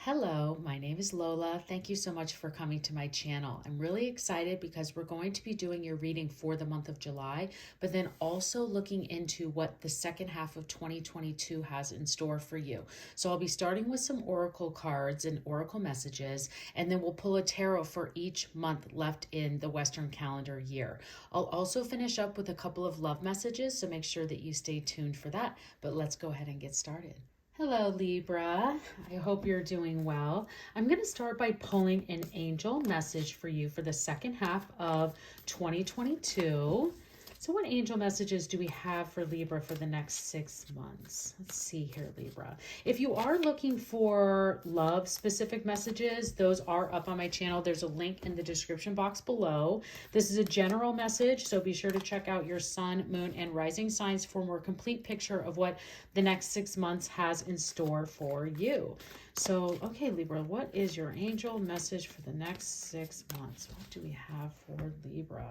Hello, my name is Lola. Thank you so much for coming to my channel. I'm really excited because we're going to be doing your reading for the month of July, but then also looking into what the second half of 2022 has in store for you. So I'll be starting with some oracle cards and oracle messages, and then we'll pull a tarot for each month left in the Western calendar year. I'll also finish up with a couple of love messages, so make sure that you stay tuned for that. But let's go ahead and get started. Hello, Libra. I hope you're doing well. I'm going to start by pulling an angel message for you for the second half of 2022. So what angel messages do we have for Libra for the next 6 months? Let's see here, Libra. If you are looking for love specific messages, those are up on my channel. There's a link in the description box below. This is a general message, so be sure to check out your sun, moon, and rising signs for a more complete picture of what the next 6 months has in store for you. So, okay, Libra, what is your angel message for the next 6 months? What do we have for Libra?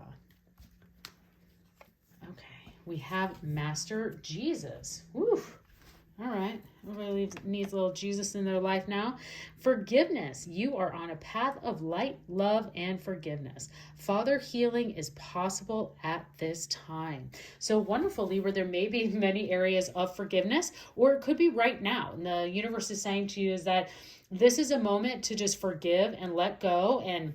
Okay, we have Master Jesus. Woo! All right, everybody needs a little Jesus in their life now. Forgiveness. You are on a path of light, love, and forgiveness. Father healing is possible at this time. So wonderful, Libra. There may be many areas of forgiveness, or it could be right now. And the universe is saying to you is that this is a moment to just forgive and let go and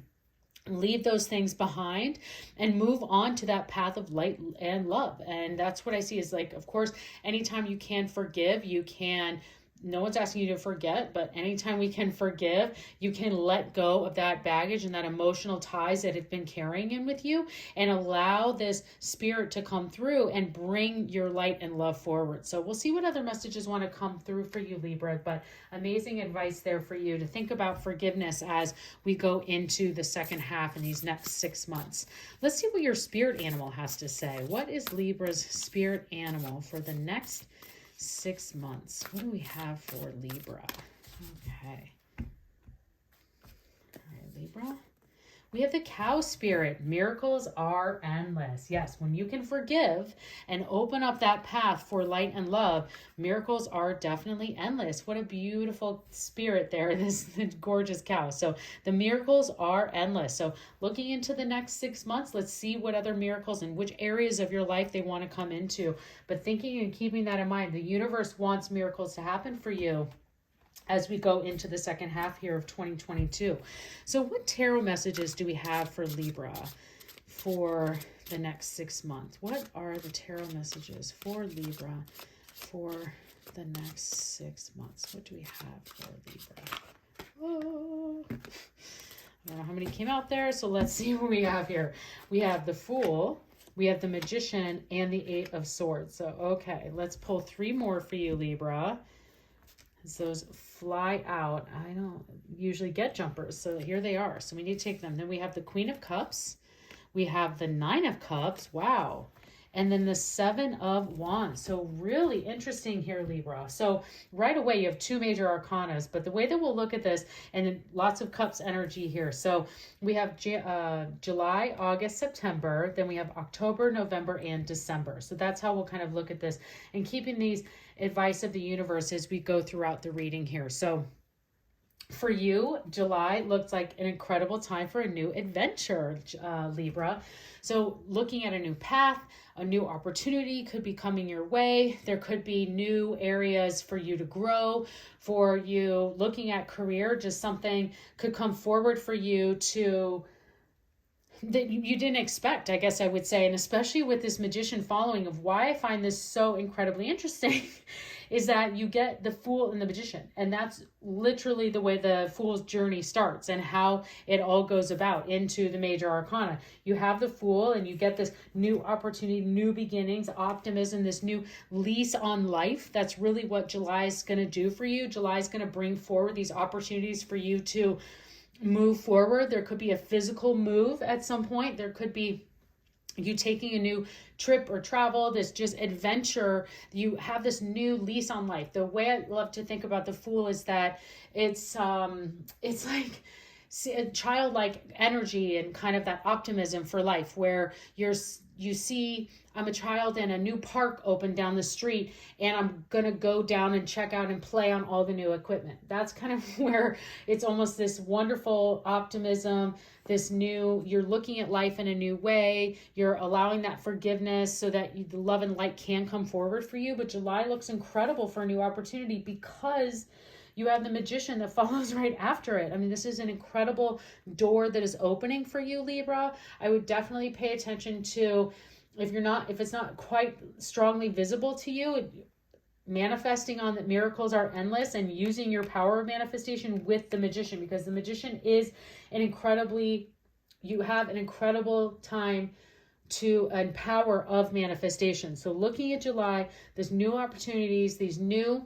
leave those things behind and move on to that path of light and love. And that's what I see is like, of course, anytime you can forgive, you can, no one's asking you to forget, but anytime we can forgive, you can let go of that baggage and that emotional ties that have been carrying in with you and allow this spirit to come through and bring your light and love forward. So we'll see what other messages want to come through for you, Libra, but amazing advice there for you to think about forgiveness as we go into the second half in these next 6 months. Let's see what your spirit animal has to say. What is Libra's spirit animal for the next 6 months? What do we have for Libra? Okay. All right, Libra. We have the cow spirit. Miracles are endless. Yes, when you can forgive and open up that path for light and love, miracles are definitely endless. What a beautiful spirit there, this gorgeous cow. So the miracles are endless. So looking into the next 6 months, let's see what other miracles and which areas of your life they want to come into. But thinking and keeping that in mind, the universe wants miracles to happen for you as we go into the second half here of 2022. So what tarot messages do we have for Libra for the next 6 months? What are the tarot messages for Libra for the next 6 months? What do we have for Libra? Oh, I don't know how many came out there, so let's see what we have here. We have the Fool, we have the Magician, and the Eight of Swords. So, okay, let's pull 3 more for you, Libra. As those fly out, I don't usually get jumpers, so here they are. So we need to take them. Then we have the Queen of Cups. We have the Nine of Cups. Wow. And then the Seven of Wands. So really interesting here, Libra. So right away, you have 2 major arcanas, but the way that we'll look at this, and then lots of cups energy here. So we have July, August, September. Then we have October, November, and December. So that's how we'll kind of look at this and keeping these advice of the universe as we go throughout the reading here. So for you, July looks like an incredible time for a new adventure, Libra. So looking at a new path, a new opportunity could be coming your way. There could be new areas for you to grow. For you looking at career, just something could come forward for you to that you didn't expect, I guess I would say. And especially with this Magician following, of why I find this so incredibly interesting is that you get the Fool and the Magician. And that's literally the way the Fool's journey starts and how it all goes about into the major arcana. You have the Fool and you get this new opportunity, new beginnings, optimism, this new lease on life. That's really what July is going to do for you. July is going to bring forward these opportunities for you to move forward. There could be a physical move at some point. There could be you taking a new trip or travel, this just adventure. You have this new lease on life. The way I love to think about the Fool is that it's like childlike energy and kind of that optimism for life where you're you see I'm a child and a new park opened down the street and I'm going to go down and check out and play on all the new equipment. That's kind of where it's almost this wonderful optimism, this new, you're looking at life in a new way. You're allowing that forgiveness so that the love and light can come forward for you. But July looks incredible for a new opportunity because you have the Magician that follows right after it. I mean, this is an incredible door that is opening for you, Libra. I would definitely pay attention to, if it's not quite strongly visible to you, manifesting on that miracles are endless and using your power of manifestation with the Magician, because the Magician is you have an incredible time to an power of manifestation. So looking at July, there's new opportunities, these new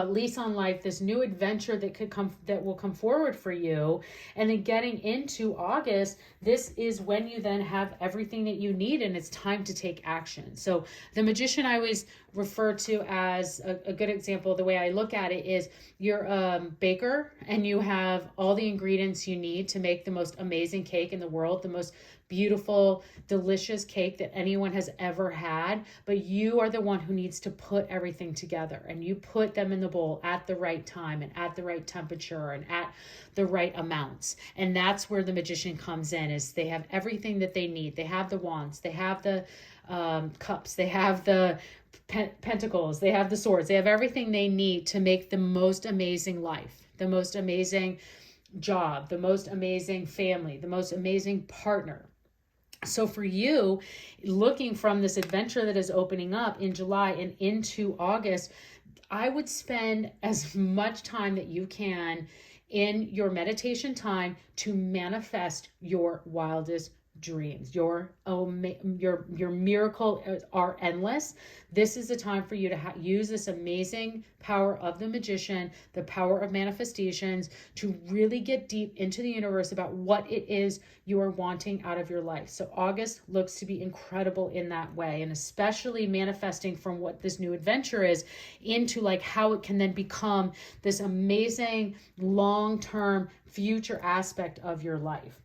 lease on life, this new adventure that will come forward for you. And then getting into August, this is when you then have everything that you need and it's time to take action. So the Magician I always refer to as a good example. The way I look at it is you're a baker and you have all the ingredients you need to make the most amazing cake in the world, the most beautiful, delicious cake that anyone has ever had, but you are the one who needs to put everything together, and you put them in the bowl at the right time and at the right temperature and at the right amounts. And that's where the Magician comes in, is they have everything that they need. They have the wands, they have the cups, they have the pentacles, they have the swords, they have everything they need to make the most amazing life, the most amazing job, the most amazing family, the most amazing partner. So for you, looking from this adventure that is opening up in July and into August, I would spend as much time that you can in your meditation time to manifest your wildest dreams. Your miracle are endless. This is the time for you to use this amazing power of the Magician, the power of manifestations, to really get deep into the universe about what it is you are wanting out of your life. So August looks to be incredible in that way, and especially manifesting from what this new adventure is into like how it can then become this amazing long-term future aspect of your life.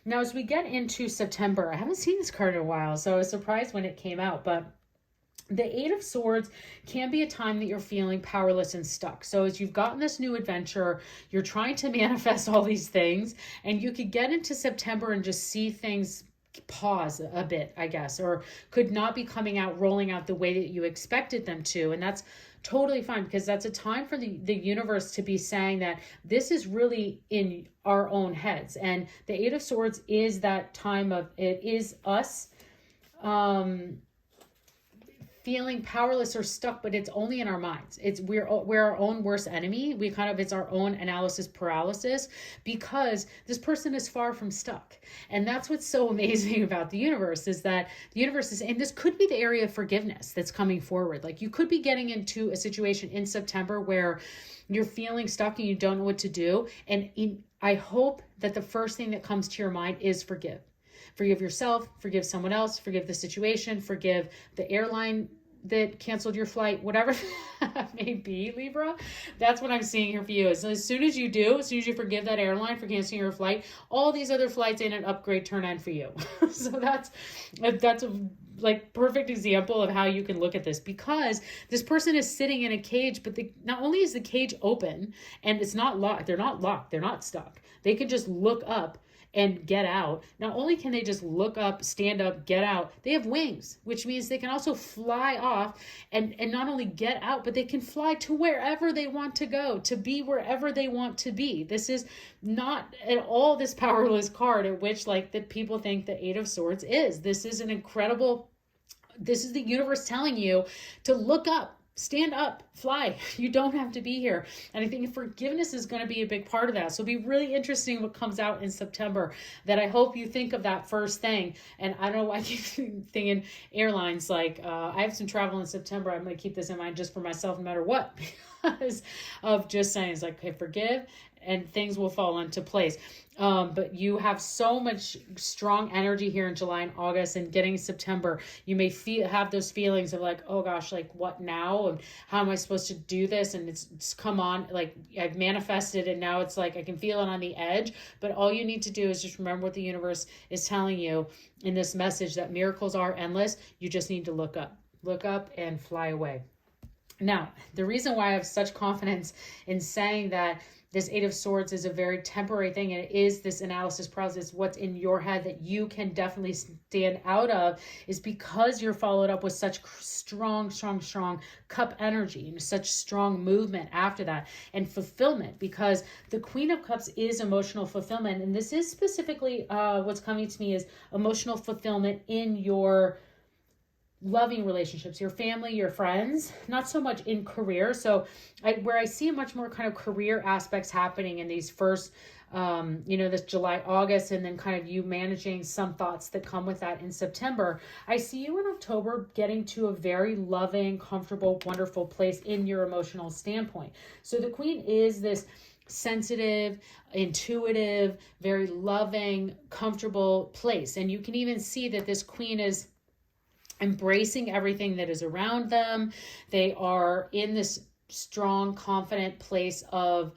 Now, as we get into September, I haven't seen this card in a while, so I was surprised when it came out, but the Eight of Swords can be a time that you're feeling powerless and stuck. So as you've gotten this new adventure, you're trying to manifest all these things, and you could get into September and just see things pause a bit, I guess, or could not be rolling out the way that you expected them to. And that's totally fine, because that's a time for the universe to be saying that this is really in our own heads. And the Eight of Swords is that time of, it is us feeling powerless or stuck, but it's only in our minds. We're our own worst enemy. It's our own analysis paralysis, because this person is far from stuck. And that's what's so amazing about the universe, is that the universe is, and this could be the area of forgiveness that's coming forward. Like you could be getting into a situation in September where you're feeling stuck and you don't know what to do. And I hope that the first thing that comes to your mind is forgive. Forgive yourself, forgive someone else, forgive the situation, forgive the airline that canceled your flight, whatever that may be, Libra. That's what I'm seeing here for you. So as soon as you forgive that airline for canceling your flight, all these other flights in an upgrade turn on for you. So that's a like perfect example of how you can look at this, because this person is sitting in a cage, but not only is the cage open and it's not locked, they're not stuck. They can just look up and get out. Not only can they just look up, stand up, get out, they have wings, which means they can also fly off and not only get out, but they can fly to wherever they want to go, to be wherever they want to be. This is not at all this powerless card at which like that people think the Eight of Swords is. This is the universe telling you to look up, stand up, fly. You don't have to be here. And I think forgiveness is going to be a big part of that. So it'll be really interesting what comes out in September, that I hope you think of that first thing. And I don't know why I keep thinking airlines, like I have some travel in September. I'm going to keep this in mind just for myself no matter what. because of just saying, it's like, okay, forgive and things will fall into place. But you have so much strong energy here in July and August, and getting September. You may have those feelings of like, oh gosh, like what now? And how am I supposed to do this? And it's come on, like I've manifested and now it's like I can feel it on the edge. But all you need to do is just remember what the universe is telling you in this message, that miracles are endless. You just need to look up and fly away. Now, the reason why I have such confidence in saying that this Eight of Swords is a very temporary thing, and it is this analysis process, what's in your head that you can definitely stand out of, is because you're followed up with such strong cup energy and such strong movement after that, and fulfillment, because the Queen of Cups is emotional fulfillment. And this is specifically what's coming to me is emotional fulfillment in your loving relationships, your family, your friends, not so much in career. So where I see much more kind of career aspects happening in these first, this July, August, and then kind of you managing some thoughts that come with that in September. I see you in October getting to a very loving, comfortable, wonderful place in your emotional standpoint. So the Queen is this sensitive, intuitive, very loving, comfortable place. And you can even see that this Queen is embracing everything that is around them. They are in this strong, confident place of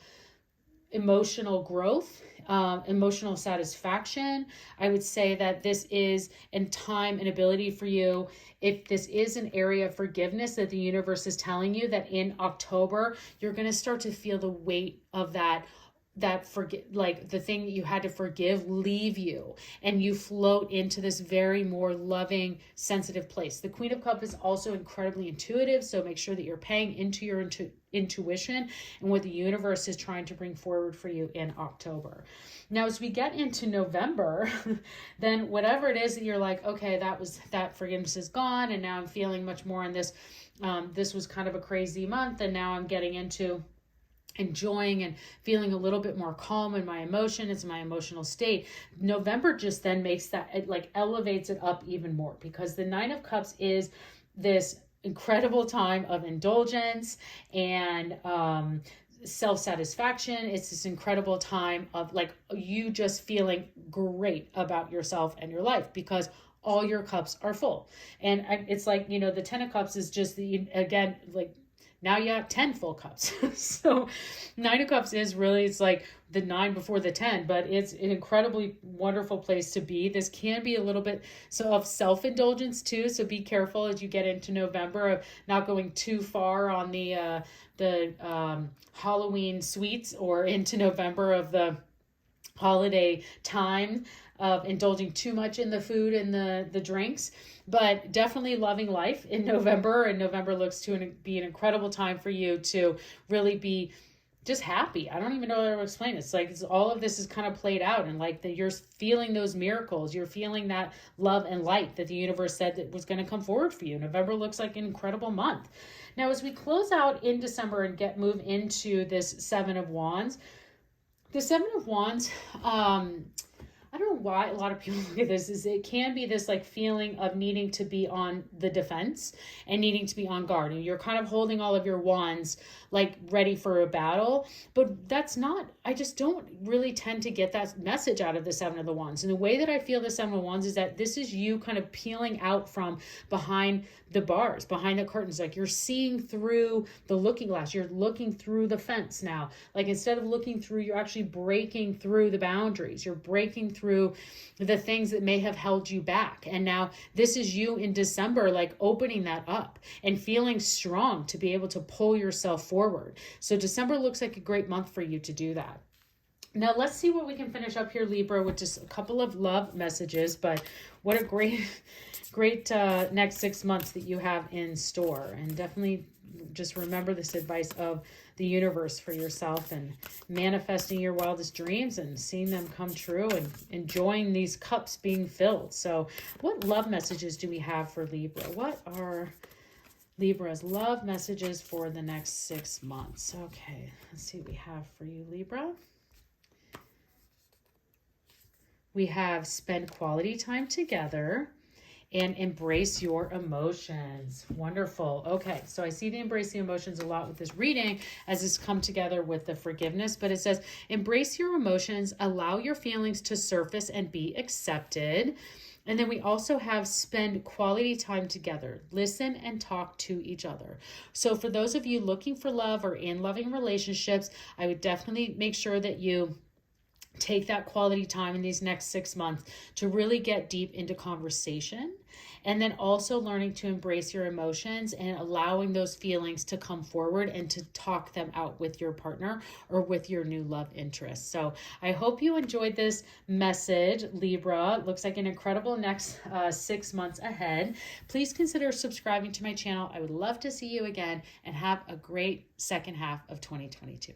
emotional growth, emotional satisfaction. I would say that this is in time and ability for you. If this is an area of forgiveness that the universe is telling you that in October, you're going to start to feel the weight of that like the thing that you had to forgive leave you, and you float into this very more loving, sensitive place. The Queen of Cups is also incredibly intuitive, so make sure that you're paying into your intuition and what the universe is trying to bring forward for you in October. Now, as we get into November, then whatever it is that you're like, okay, that forgiveness is gone, and now I'm feeling much more on this. This was kind of a crazy month, and now I'm getting into enjoying and feeling a little bit more calm in my emotion. It's my emotional state. November just then makes that, it like elevates it up even more, because the Nine of Cups is this incredible time of indulgence and self-satisfaction. It's this incredible time of like you just feeling great about yourself and your life, because all your cups are full. And it's like, the Ten of Cups is just again, like now you have 10 full cups. So Nine of Cups is really, it's like the 9 before the 10, but it's an incredibly wonderful place to be. This can be a little bit of self-indulgence too. So be careful as you get into November of not going too far on the Halloween sweets, or into November of the holiday time of indulging too much in the food and the drinks. But definitely loving life in November, and November looks to be an incredible time for you to really be just happy. I don't even know how to explain it. It's like all of this is kind of played out, and like that you're feeling those miracles. You're feeling that love and light that the universe said that was going to come forward for you. November looks like an incredible month. Now, as we close out in December and move into this Seven of Wands, the Seven of Wands, I don't know why a lot of people look at this, is it can be this like feeling of needing to be on the defense and needing to be on guard. And you're kind of holding all of your wands like ready for a battle. But that's not, I just don't really tend to get that message out of the Seven of the Wands. And the way that I feel the Seven of Wands is that this is you kind of peeling out from behind the bars, behind the curtains. Like you're seeing through the looking glass. You're looking through the fence now. Like instead of looking through, you're actually breaking through the boundaries. You're breaking through the things that may have held you back. And now this is you in December, like opening that up and feeling strong to be able to pull yourself forward. So December looks like a great month for you to do that. Now let's see what we can finish up here, Libra, with just a couple of love messages. But what a great next 6 months that you have in store. And definitely just remember this advice of the universe for yourself, and manifesting your wildest dreams and seeing them come true and enjoying these cups being filled. So what love messages do we have for Libra? What are Libra's love messages for the next 6 months? Okay, let's see what we have for you, Libra. We have spend quality time together and embrace your emotions. Wonderful. Okay, so I see the embrace the emotions a lot with this reading as it's come together with the forgiveness, but it says embrace your emotions, allow your feelings to surface and be accepted. And then we also have spend quality time together, listen and talk to each other. So for those of you looking for love or in loving relationships, I would definitely make sure that you take that quality time in these next 6 months to really get deep into conversation, and then also learning to embrace your emotions and allowing those feelings to come forward and to talk them out with your partner or with your new love interest. So I hope you enjoyed this message, Libra. Looks like an incredible next 6 months ahead. Please consider subscribing to my channel. I would love to see you again, and have a great second half of 2022.